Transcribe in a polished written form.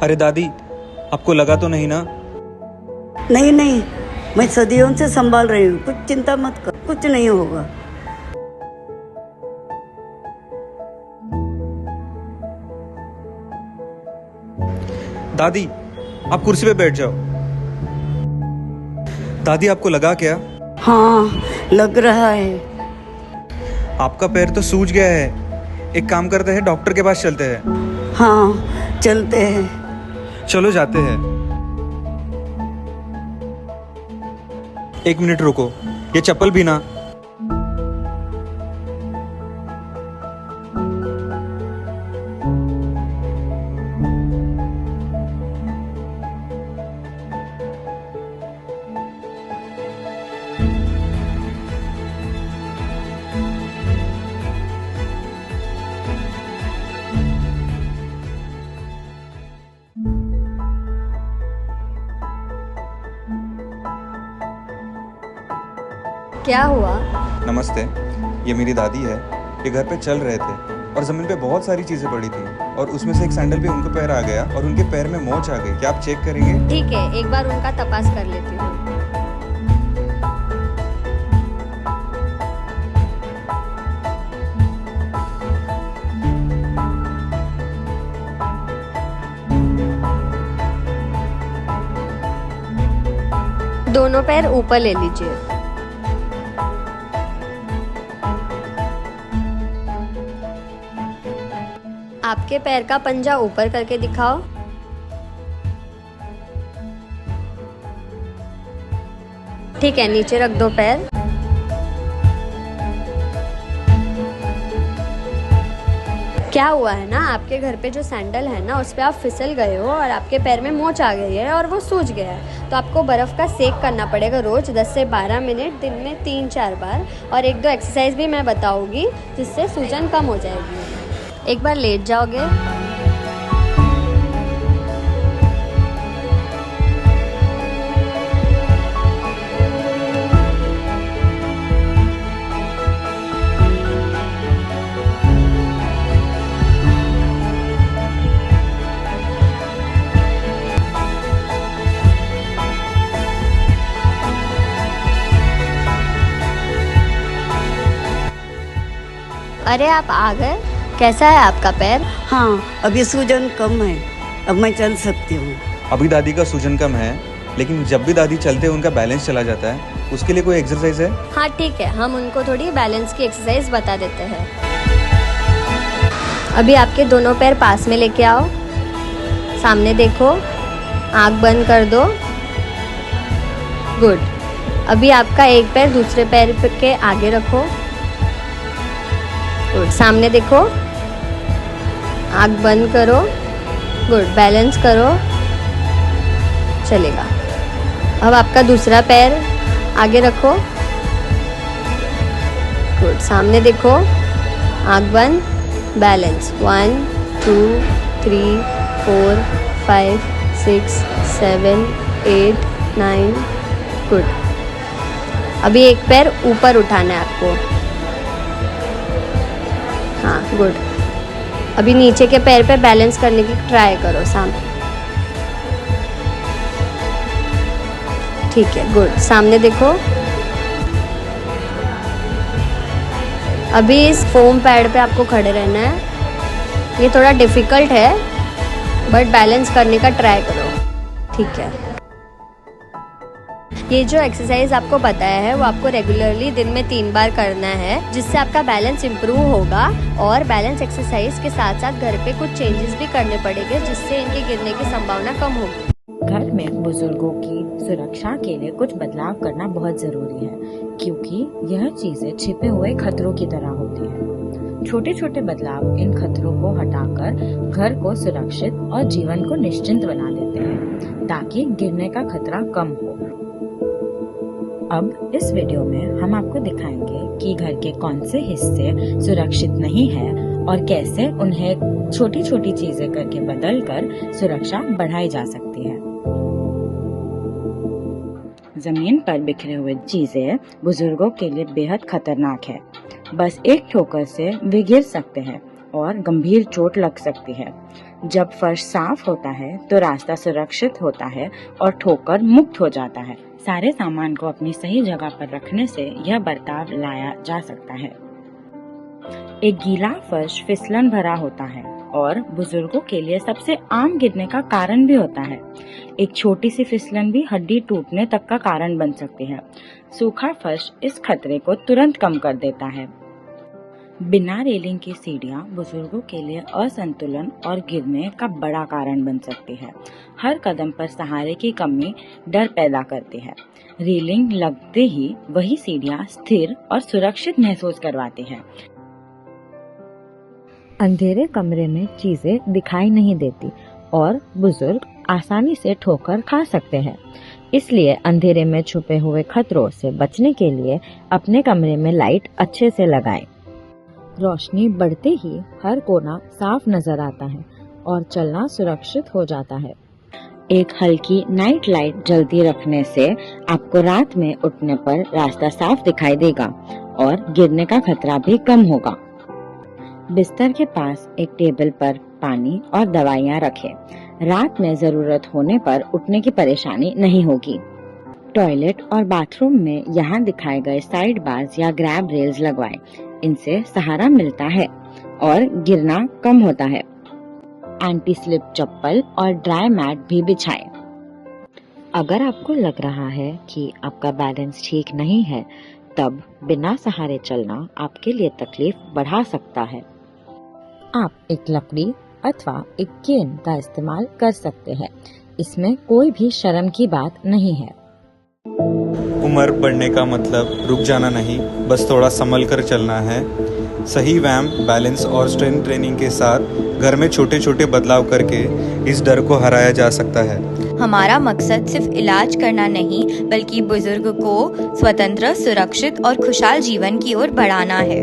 अरे दादी, आपको लगा तो नहीं ना? नहीं नहीं, मैं सदियों से संभाल रही हूँ, कुछ चिंता मत कर, कुछ नहीं होगा। दादी, आप कुर्सी पे बैठ जाओ। दादी, आपको लगा क्या? हाँ, लग रहा है। आपका पैर तो सूज गया है। एक काम करते हैं, डॉक्टर के पास चलते हैं। हाँ, चलते हैं। चलो जाते हैं। 1 मिनट रुको, ये चप्पल भी ना। क्या हुआ? नमस्ते, ये मेरी दादी है। ये घर पे चल रहे थे और ज़मीन पे बहुत सारी चीज़ें पड़ी थी और उसमें से एक सैंडल पे उनके पैर आ गया और उनके पैर में मोच आ गई। क्या आप चेक करेंगे? ठीक है, एक बार उनका तपास कर लेती हूँ। दोनों पैर ऊपर ले लीजिए। आपके पैर का पंजा ऊपर करके दिखाओ। ठीक है, नीचे रख दो पैर। क्या हुआ है ना, आपके घर पे जो सैंडल है ना, उस पे आप फिसल गए हो और आपके पैर में मोच आ गई है और वो सूज गया है। तो आपको बर्फ़ का सेक करना पड़ेगा रोज़ 10 से 12 मिनट, दिन में 3-4 बार। और 1-2 एक्सरसाइज भी मैं बताऊंगी जिससे सूजन कम हो जाएगी। एक बार लेट जाओगे। अरे आप आ गए। कैसा है आपका पैर? हाँ, अभी सूजन कम है, अब मैं चल सकती हूँ। अभी दादी का सूजन कम है, लेकिन जब भी दादी चलते हैं उनका बैलेंस चला जाता है। उसके लिए कोई एक्सरसाइज है? हाँ ठीक है, हम उनको थोड़ी बैलेंस की एक्सरसाइज बता देते हैं। अभी आपके दोनों पैर पास में लेके आओ, सामने देखो, आँख बंद कर दो। गुड। अभी आपका एक पैर दूसरे पैर के आगे रखो। गुड। सामने देखो, आँख बंद करो। गुड। बैलेंस करो, चलेगा। अब आपका दूसरा पैर आगे रखो। गुड। सामने देखो, आँख बंद, बैलेंस। 1 2 3 4 5 6 7 8 9। गुड। अभी एक पैर ऊपर उठाना है आपको। हाँ, गुड। अभी नीचे के पैर पे बैलेंस करने की ट्राई करो, सामने। ठीक है, गुड। सामने देखो। अभी इस फोम पैड पे आपको खड़े रहना है। ये थोड़ा डिफिकल्ट है, बट बैलेंस करने का ट्राई करो। ठीक है। ये जो एक्सरसाइज आपको बताया है वो आपको रेगुलरली दिन में 3 बार करना है, जिससे आपका बैलेंस इम्प्रूव होगा। और बैलेंस एक्सरसाइज के साथ साथ घर पे कुछ चेंजेस भी करने पड़ेंगे, जिससे इनके गिरने की संभावना कम होगी। घर में बुजुर्गों की सुरक्षा के लिए कुछ बदलाव करना बहुत जरूरी है, क्योंकि यह चीजें छिपे हुए खतरों की तरह होती हैं। छोटे छोटे बदलाव इन खतरों को हटाकर घर को सुरक्षित और जीवन को निश्चिंत बना देते हैं, ताकि गिरने का खतरा कम हो। अब इस वीडियो में हम आपको दिखाएंगे कि घर के कौन से हिस्से सुरक्षित नहीं है और कैसे उन्हें छोटी छोटी चीजें करके बदलकर सुरक्षा बढ़ाई जा सकती है। जमीन पर बिखरे हुए चीजें बुजुर्गों के लिए बेहद खतरनाक है। बस एक ठोकर से वे गिर सकते हैं और गंभीर चोट लग सकती है। जब फर्श साफ होता है तो रास्ता सुरक्षित होता है और ठोकर मुक्त हो जाता है। सारे सामान को अपनी सही जगह पर रखने से यह बर्ताव लाया जा सकता है। एक गीला फर्श फिसलन भरा होता है और बुजुर्गों के लिए सबसे आम गिरने का कारण भी होता है। एक छोटी सी फिसलन भी हड्डी टूटने तक का कारण बन सकती है। सूखा फर्श इस खतरे को तुरंत कम कर देता है। बिना रेलिंग की सीढ़ियां बुजुर्गों के लिए असंतुलन और गिरने का बड़ा कारण बन सकती है। हर कदम पर सहारे की कमी डर पैदा करती है। रेलिंग लगते ही वही सीढ़ियां स्थिर और सुरक्षित महसूस करवाती है। अंधेरे कमरे में चीजें दिखाई नहीं देती और बुजुर्ग आसानी से ठोकर खा सकते हैं। इसलिए अंधेरे में छुपे हुए खतरों से बचने के लिए अपने कमरे में लाइट अच्छे से लगाएं। रोशनी बढ़ते ही हर कोना साफ नजर आता है और चलना सुरक्षित हो जाता है। एक हल्की नाइट लाइट जल्दी रखने से आपको रात में उठने पर रास्ता साफ दिखाई देगा और गिरने का खतरा भी कम होगा। बिस्तर के पास एक टेबल पर पानी और दवाइयाँ रखें। रात में जरूरत होने पर उठने की परेशानी नहीं होगी। टॉयलेट और बाथरूम में यहाँ दिखाए गए साइड बार्स या ग्रैब रेल्स लगवाएं। इनसे सहारा मिलता है और गिरना कम होता है। एंटी स्लिप चप्पल और ड्राई मैट भी बिछाएं। अगर आपको लग रहा है कि आपका बैलेंस ठीक नहीं है, तब बिना सहारे चलना आपके लिए तकलीफ बढ़ा सकता है। आप एक लकड़ी अथवा एक केन का इस्तेमाल कर सकते हैं। इसमें कोई भी शर्म की बात नहीं है। उम्र बढ़ने का मतलब रुक जाना नहीं, बस थोड़ा संभल कर चलना है। सही व्यायाम, बैलेंस और स्ट्रेंथ ट्रेनिंग के साथ घर में छोटे छोटे बदलाव करके इस डर को हराया जा सकता है। हमारा मकसद सिर्फ इलाज करना नहीं, बल्कि बुजुर्ग को स्वतंत्र, सुरक्षित और खुशहाल जीवन की ओर बढ़ाना है।